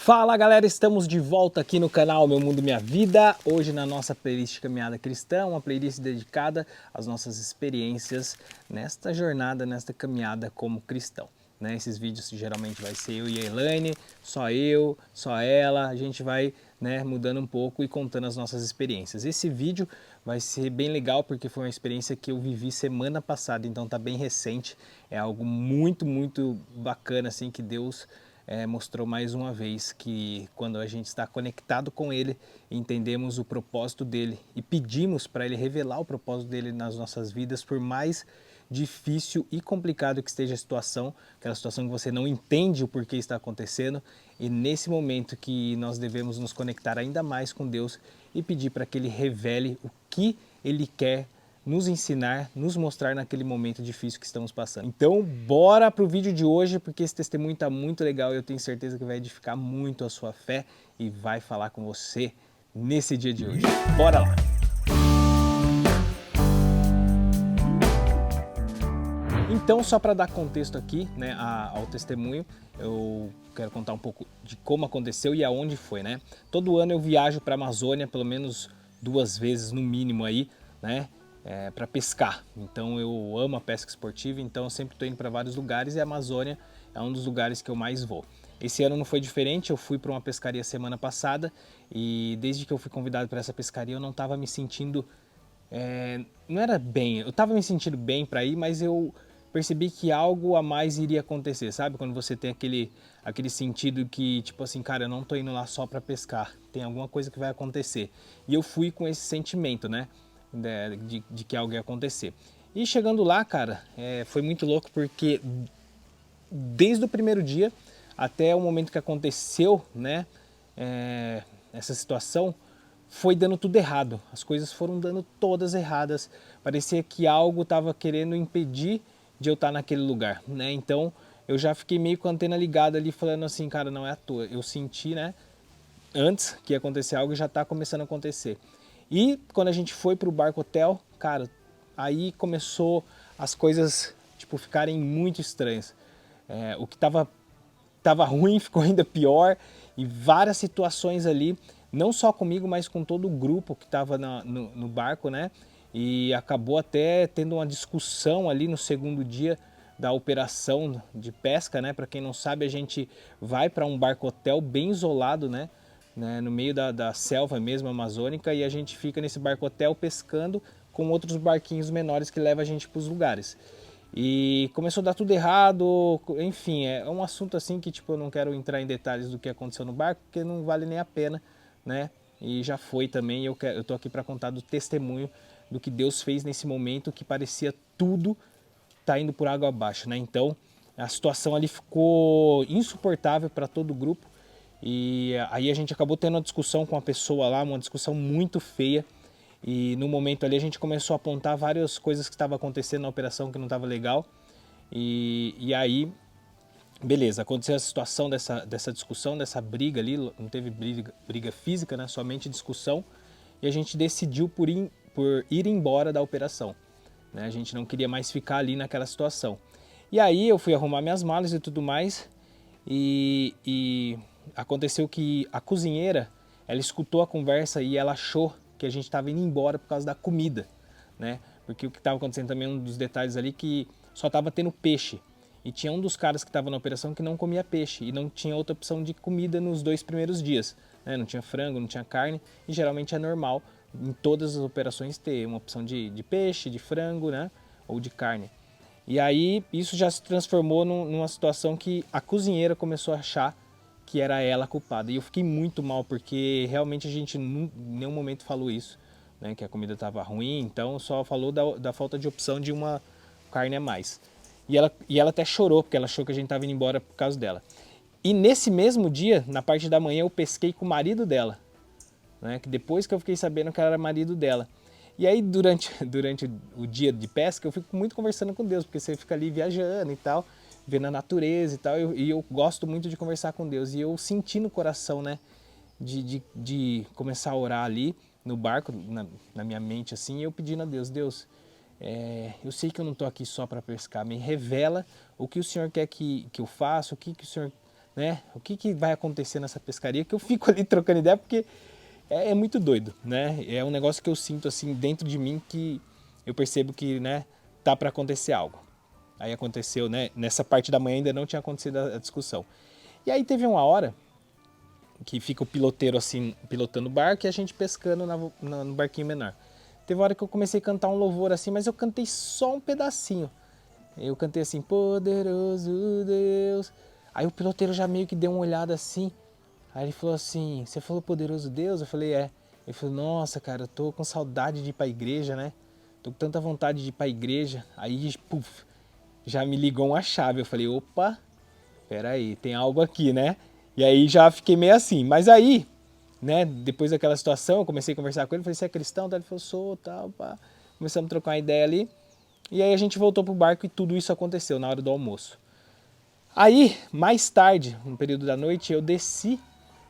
Fala galera, estamos de volta aqui no canal Meu Mundo Minha Vida. Hoje na nossa playlist Caminhada Cristã, uma playlist dedicada às nossas experiências nesta jornada, nesta caminhada como cristão. Esses vídeos geralmente vai ser eu e a Elaine, só eu, só ela, a gente vai mudando um pouco e contando as nossas experiências. Esse vídeo vai ser bem legal porque foi uma experiência que eu vivi semana passada, então tá bem recente, é algo muito bacana assim que Deus mostrou mais uma vez que quando a gente está conectado com Ele, entendemos o propósito dEle e pedimos para Ele revelar o propósito dEle nas nossas vidas, por mais difícil e complicado que esteja a situação, aquela situação que você não entende o porquê está acontecendo, e nesse momento que nós devemos nos conectar ainda mais com Deus e pedir para que Ele revele o que Ele quer nos ensinar, nos mostrar naquele momento difícil que estamos passando. Então, bora pro vídeo de hoje, porque esse testemunho está muito legal e eu tenho certeza que vai edificar muito a sua fé e vai falar com você nesse dia de hoje. Bora lá! Então, só para dar contexto aqui ao testemunho, eu quero contar um pouco de como aconteceu e aonde foi. Todo ano eu viajo para a Amazônia, pelo menos 2 vezes no mínimo aí, para pescar. Então eu amo a pesca esportiva, então eu sempre estou indo para vários lugares e a Amazônia é um dos lugares que eu mais vou. Esse ano não foi diferente, eu fui para uma pescaria semana passada e desde que eu fui convidado para essa pescaria eu não estava me sentindo, não era bem, eu estava me sentindo bem para ir, mas eu percebi que algo a mais iria acontecer, sabe? Quando você tem aquele sentido que, tipo assim, cara, eu não tô indo lá só para pescar, tem alguma coisa que vai acontecer. E eu fui com esse sentimento, de que algo ia acontecer. E chegando lá, cara, foi muito louco porque desde o primeiro dia até o momento que aconteceu, essa situação, foi dando tudo errado. As coisas foram dando todas erradas. Parecia que algo estava querendo impedir de eu estar naquele lugar, Então eu já fiquei meio com a antena ligada ali, falando assim, cara, não é à toa. Eu senti, antes que ia acontecer algo, já está começando a acontecer. E quando a gente foi para o barco hotel, cara, aí começou as coisas ficarem muito estranhas. O que estava ruim ficou ainda pior e várias situações ali, não só comigo, mas com todo o grupo que estava no barco, E acabou até tendo uma discussão ali no segundo dia da operação de pesca, Para quem não sabe, a gente vai para um barco hotel bem isolado, no meio da selva mesmo amazônica, e a gente fica nesse barco hotel pescando com outros barquinhos menores que levam a gente para os lugares. E começou a dar tudo errado, enfim, é um assunto assim que eu não quero entrar em detalhes do que aconteceu no barco, porque não vale nem a pena, E já foi também, eu tô aqui para contar do testemunho do que Deus fez nesse momento que parecia tudo tá indo por água abaixo, Então, a situação ali ficou insuportável para todo o grupo. E aí a gente acabou tendo uma discussão com a pessoa lá, uma discussão muito feia. E no momento ali a gente começou a apontar várias coisas que estavam acontecendo na operação que não estava legal. E aí, beleza, aconteceu a situação dessa discussão, dessa briga ali, não teve briga física, somente discussão. E a gente decidiu por ir embora da operação. A gente não queria mais ficar ali naquela situação. E aí eu fui arrumar minhas malas e tudo mais. E aconteceu que a cozinheira, ela escutou a conversa e ela achou que a gente estava indo embora por causa da comida, Porque o que estava acontecendo também, um dos detalhes ali, que só estava tendo peixe. E tinha um dos caras que estava na operação que não comia peixe e não tinha outra opção de comida nos 2 primeiros dias, Não tinha frango, não tinha carne, e geralmente é normal em todas as operações ter uma opção de peixe, de frango, ou de carne. E aí isso já se transformou numa situação que a cozinheira começou a achar que era ela a culpada. E eu fiquei muito mal, porque realmente a gente em nenhum momento falou isso, que a comida estava ruim, então só falou da falta de opção de uma carne a mais. E ela até chorou, porque ela achou que a gente estava indo embora por causa dela. E nesse mesmo dia, na parte da manhã, eu pesquei com o marido dela, que depois que eu fiquei sabendo que ela era marido dela. E aí durante o dia de pesca eu fico muito conversando com Deus, porque você fica ali viajando e tal, vendo a natureza e tal, e eu gosto muito de conversar com Deus. E eu senti no coração, de começar a orar ali no barco, na minha mente assim, e eu pedindo a Deus, eu sei que eu não estou aqui só para pescar, me revela o que o Senhor quer que eu faça, o que o Senhor né? O que vai acontecer nessa pescaria? Que eu fico ali trocando ideia porque é muito doido, né? É um negócio que eu sinto assim dentro de mim que eu percebo que, né, tá para acontecer algo. Aí aconteceu, né? Nessa parte da manhã ainda não tinha acontecido a discussão. E aí teve uma hora que fica o piloteiro assim, pilotando o barco e a gente pescando no barquinho menor. Teve uma hora que eu comecei a cantar um louvor assim, mas eu cantei só um pedacinho. Eu cantei assim, poderoso Deus. Aí o piloteiro já meio que deu uma olhada assim. Aí ele falou assim, você falou poderoso Deus? Eu falei, é. Ele falou, nossa, cara, eu tô com saudade de ir pra igreja, né? Tô com tanta vontade de ir pra igreja. Aí, puf, já me ligou uma chave. Eu falei, opa, peraí, tem algo aqui, né? E aí já fiquei meio assim. Mas aí, né, depois daquela situação, eu comecei a conversar com ele. Falei, você é cristão? Ele falou, sou, tal, pá. Começamos a trocar uma ideia ali. E aí a gente voltou pro barco e tudo isso aconteceu na hora do almoço. Aí, mais tarde, no período da noite, eu desci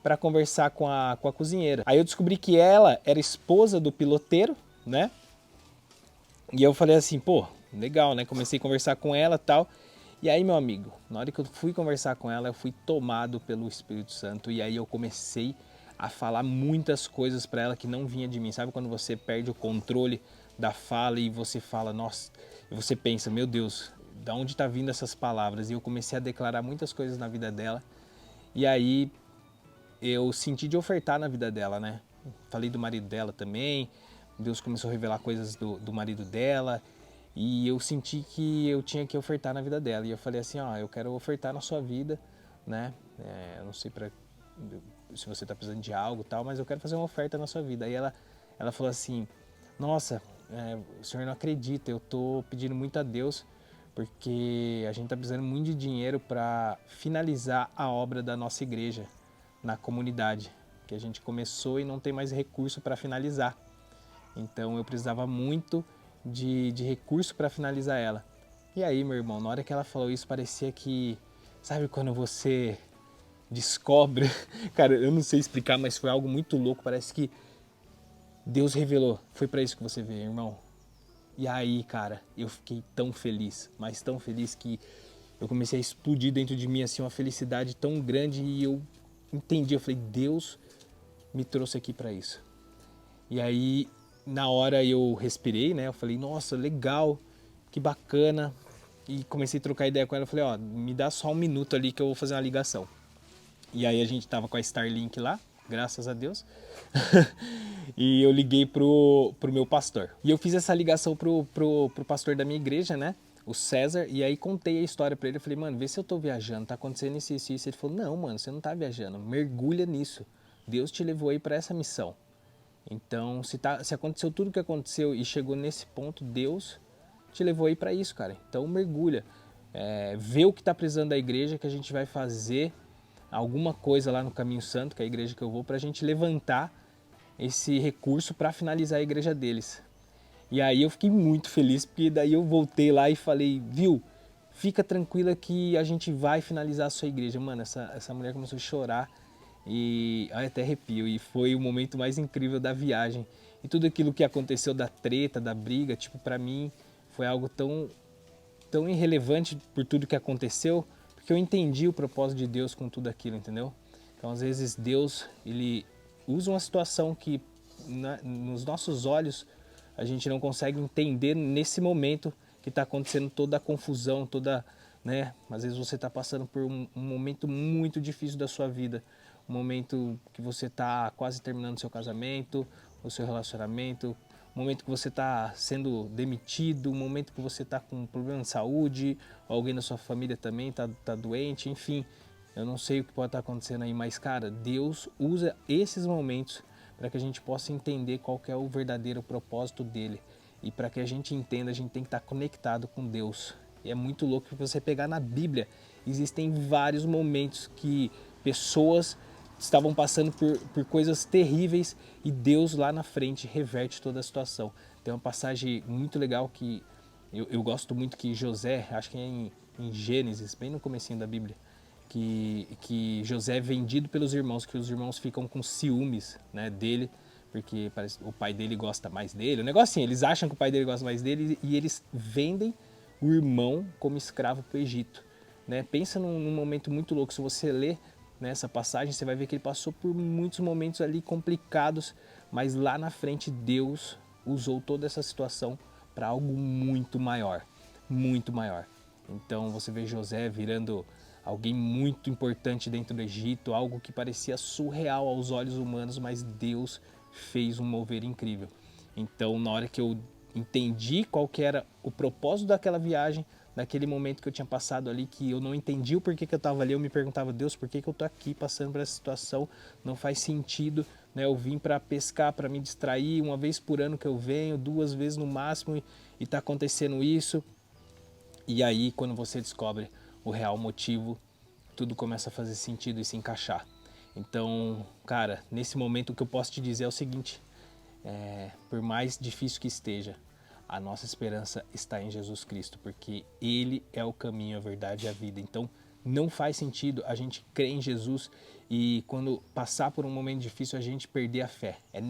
para conversar com a cozinheira. Aí eu descobri que ela era esposa do piloteiro, né? E eu falei assim, pô, legal, né? Comecei a conversar com ela e tal. E aí, meu amigo, na hora que eu fui conversar com ela, eu fui tomado pelo Espírito Santo. E aí eu comecei a falar muitas coisas para ela que não vinha de mim. Sabe quando você perde o controle da fala e você fala, nossa, e você pensa, meu Deus, da onde tá vindo essas palavras? E eu comecei a declarar muitas coisas na vida dela. E aí eu senti de ofertar na vida dela, né? Falei do marido dela também. Deus começou a revelar coisas do marido dela. E eu senti que eu tinha que ofertar na vida dela. E eu falei assim, ó, eu quero ofertar na sua vida, né? Eu não sei se você tá precisando de algo e tal, mas eu quero fazer uma oferta na sua vida. Aí ela falou assim, nossa, o senhor não acredita, eu tô pedindo muito a Deus porque a gente tá precisando muito de dinheiro para finalizar a obra da nossa igreja na comunidade, que a gente começou e não tem mais recurso para finalizar. Então eu precisava muito de recurso para finalizar ela. E aí, meu irmão, na hora que ela falou isso, parecia que, sabe quando você descobre, cara, eu não sei explicar, mas foi algo muito louco, parece que Deus revelou, foi para isso que você veio, irmão. E aí, cara, eu fiquei tão feliz, mas tão feliz que eu comecei a explodir dentro de mim assim uma felicidade tão grande e eu entendi, eu falei, Deus me trouxe aqui para isso. E aí, na hora eu respirei, né? Eu falei, nossa, legal, que bacana. E comecei a trocar ideia com ela. Eu falei, ó, me dá só um minuto ali que eu vou fazer uma ligação. E aí a gente tava com a Starlink lá, graças a Deus. E eu liguei pro meu pastor. E eu fiz essa ligação pro pastor da minha igreja, né? O César, e aí contei a história pra ele. Eu falei, mano, vê se eu tô viajando, tá acontecendo isso, isso, isso. Ele falou, não, mano, você não tá viajando, mergulha nisso. Deus te levou aí pra essa missão. Então, se aconteceu tudo o que aconteceu e chegou nesse ponto, Deus te levou aí para isso, cara. Então, mergulha. Vê o que está precisando da igreja, que a gente vai fazer alguma coisa lá no Caminho Santo, que é a igreja que eu vou, para a gente levantar esse recurso para finalizar a igreja deles. E aí eu fiquei muito feliz, porque daí eu voltei lá e falei, viu, fica tranquila que a gente vai finalizar a sua igreja. Mano, essa mulher começou a chorar e até arrepio. E foi o momento mais incrível da viagem. E tudo aquilo que aconteceu da treta, da briga, tipo, pra mim foi algo tão irrelevante por tudo que aconteceu, porque eu entendi o propósito de Deus com tudo aquilo, entendeu? Então, às vezes, Deus, ele usa uma situação que nos nossos olhos a gente não consegue entender nesse momento que está acontecendo toda a confusão, né? Às vezes você está passando por um momento muito difícil da sua vida, um momento que você está quase terminando seu casamento, o seu relacionamento, um momento que você está sendo demitido, um momento que você está com um problema de saúde, alguém da sua família também está doente, enfim, eu não sei o que pode estar acontecendo aí, mas cara, Deus usa esses momentos para que a gente possa entender qual que é o verdadeiro propósito dele. E para que a gente entenda, a gente tem que estar conectado com Deus. E é muito louco que você pegar na Bíblia, existem vários momentos que pessoas estavam passando por coisas terríveis e Deus lá na frente reverte toda a situação. Tem uma passagem muito legal que eu gosto muito, que José, acho que é em Gênesis, bem no comecinho da Bíblia, que José é vendido pelos irmãos, que os irmãos ficam com ciúmes, né, dele, porque parece, o pai dele gosta mais dele. O negócio assim, eles acham que o pai dele gosta mais dele e eles vendem o irmão como escravo para o Egito. né? Pensa num momento muito louco. Se você ler nessa passagem, você vai ver que ele passou por muitos momentos ali complicados, mas lá na frente Deus usou toda essa situação para algo muito maior, muito maior. Então você vê José virando alguém muito importante dentro do Egito, algo que parecia surreal aos olhos humanos, mas Deus fez um mover incrível. Então, na hora que eu entendi qual que era o propósito daquela viagem, naquele momento que eu tinha passado ali, que eu não entendi o porquê que eu estava ali, eu me perguntava: Deus, por que que eu estou aqui passando por essa situação? Não faz sentido, né? Eu vim para pescar, para me distrair, uma vez por ano que eu venho, 2 vezes no máximo, e está acontecendo isso. E aí, quando você descobre o real motivo, tudo começa a fazer sentido e se encaixar. Então, cara, nesse momento o que eu posso te dizer é o seguinte: por mais difícil que esteja, a nossa esperança está em Jesus Cristo, porque Ele é o caminho, a verdade e a vida. Então, não faz sentido a gente crer em Jesus e quando passar por um momento difícil a gente perder a fé. É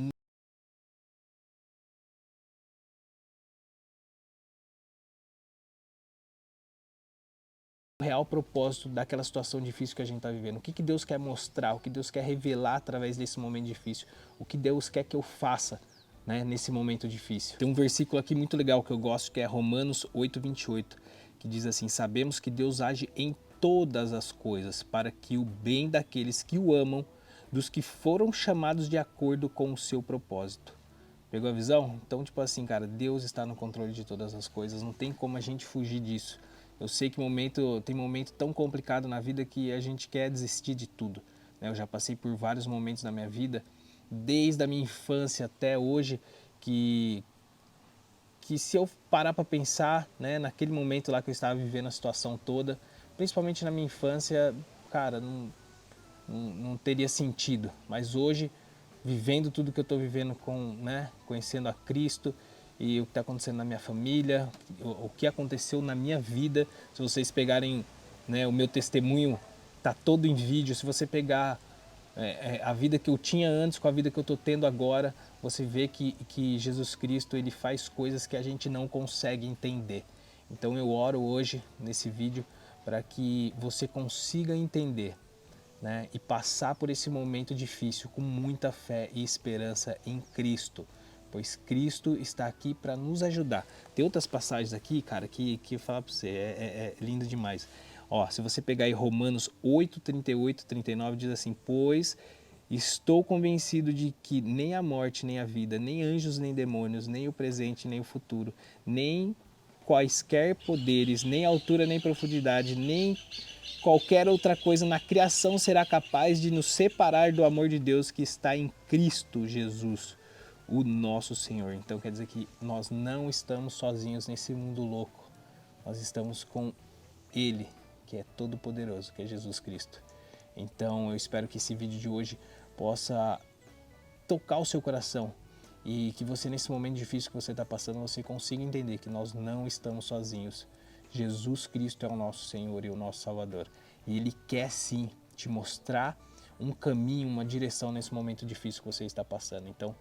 o real propósito daquela situação difícil que a gente está vivendo. O que, que Deus quer mostrar, o que Deus quer revelar através desse momento difícil, o que Deus quer que eu faça, né, nesse momento difícil. Tem um versículo aqui muito legal que eu gosto, que é Romanos 8:28, que diz assim: sabemos que Deus age em todas as coisas para que o bem daqueles que o amam, dos que foram chamados de acordo com o seu propósito. Pegou a visão? Então, tipo assim, cara, Deus está no controle de todas as coisas, não tem como a gente fugir disso. Eu sei que tem momento tão complicado na vida que a gente quer desistir de tudo, né? Eu já passei por vários momentos na minha vida, desde a minha infância até hoje, que, que se eu parar para pensar, né, naquele momento lá que eu estava vivendo a situação toda, principalmente na minha infância, cara, não teria sentido. Mas hoje, vivendo tudo que eu estou vivendo né, conhecendo a Cristo e o que está acontecendo na minha família, o que aconteceu na minha vida, se vocês pegarem, né, o meu testemunho, tá todo em vídeo. Se você pegar a vida que eu tinha antes com a vida que eu estou tendo agora, você vê que Jesus Cristo ele faz coisas que a gente não consegue entender. Então eu oro hoje nesse vídeo para que você consiga entender, né, e passar por esse momento difícil com muita fé e esperança em Cristo, pois Cristo está aqui para nos ajudar. Tem outras passagens aqui, cara, que eu falo para você, é lindo demais. Ó, se você pegar aí Romanos 8, 38, 39, diz assim: pois estou convencido de que nem a morte, nem a vida, nem anjos, nem demônios, nem o presente, nem o futuro, nem quaisquer poderes, nem altura, nem profundidade, nem qualquer outra coisa na criação será capaz de nos separar do amor de Deus que está em Cristo Jesus, o nosso Senhor. Então quer dizer que nós não estamos sozinhos nesse mundo louco. Nós estamos com Ele, que é todo poderoso, que é Jesus Cristo. Então eu espero que esse vídeo de hoje possa tocar o seu coração e que você, nesse momento difícil que você está passando, você consiga entender que nós não estamos sozinhos. Jesus Cristo é o nosso Senhor e o nosso Salvador. E Ele quer sim te mostrar um caminho, uma direção nesse momento difícil que você está passando. Então,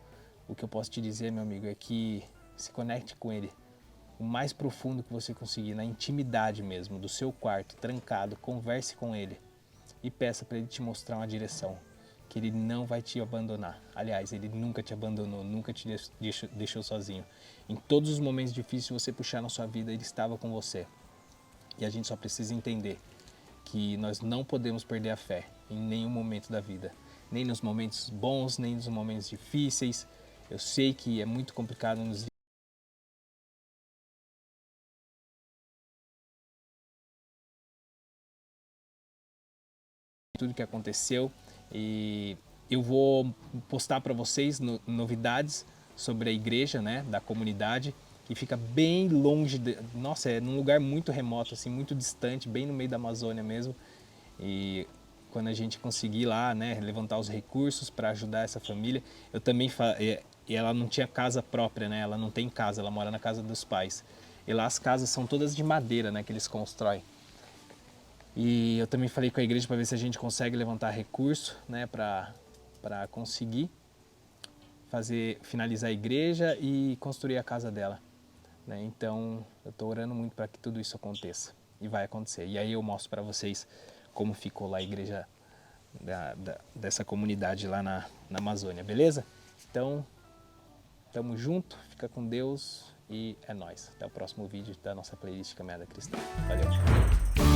o que eu posso te dizer, meu amigo, é que se conecte com Ele o mais profundo que você conseguir, na intimidade mesmo, do seu quarto, trancado, converse com Ele e peça para Ele te mostrar uma direção, que Ele não vai te abandonar. Aliás, Ele nunca te abandonou, nunca te deixou sozinho. Em todos os momentos difíceis que você puxar na sua vida, Ele estava com você. E a gente só precisa entender que nós não podemos perder a fé em nenhum momento da vida. Nem nos momentos bons, nem nos momentos difíceis. Eu sei que é muito complicado nos tudo que aconteceu, e eu vou postar para vocês novidades sobre a igreja, né, da comunidade, que fica bem longe, nossa, é num lugar muito remoto, assim, muito distante, bem no meio da Amazônia mesmo. E quando a gente conseguir lá, né, levantar os recursos para ajudar essa família, eu também e ela não tinha casa própria, né, ela não tem casa, ela mora na casa dos pais. E lá as casas são todas de madeira, né, que eles constroem. E eu também falei com a igreja para ver se a gente consegue levantar recurso, né, para conseguir finalizar a igreja e construir a casa dela, né? Então, eu estou orando muito para que tudo isso aconteça. e vai acontecer. E aí eu mostro para vocês como ficou lá a igreja dessa comunidade lá na Amazônia, beleza? Então, tamo junto, fica com Deus e é nóis. Até o próximo vídeo da nossa playlist Caminhada Cristã. Valeu!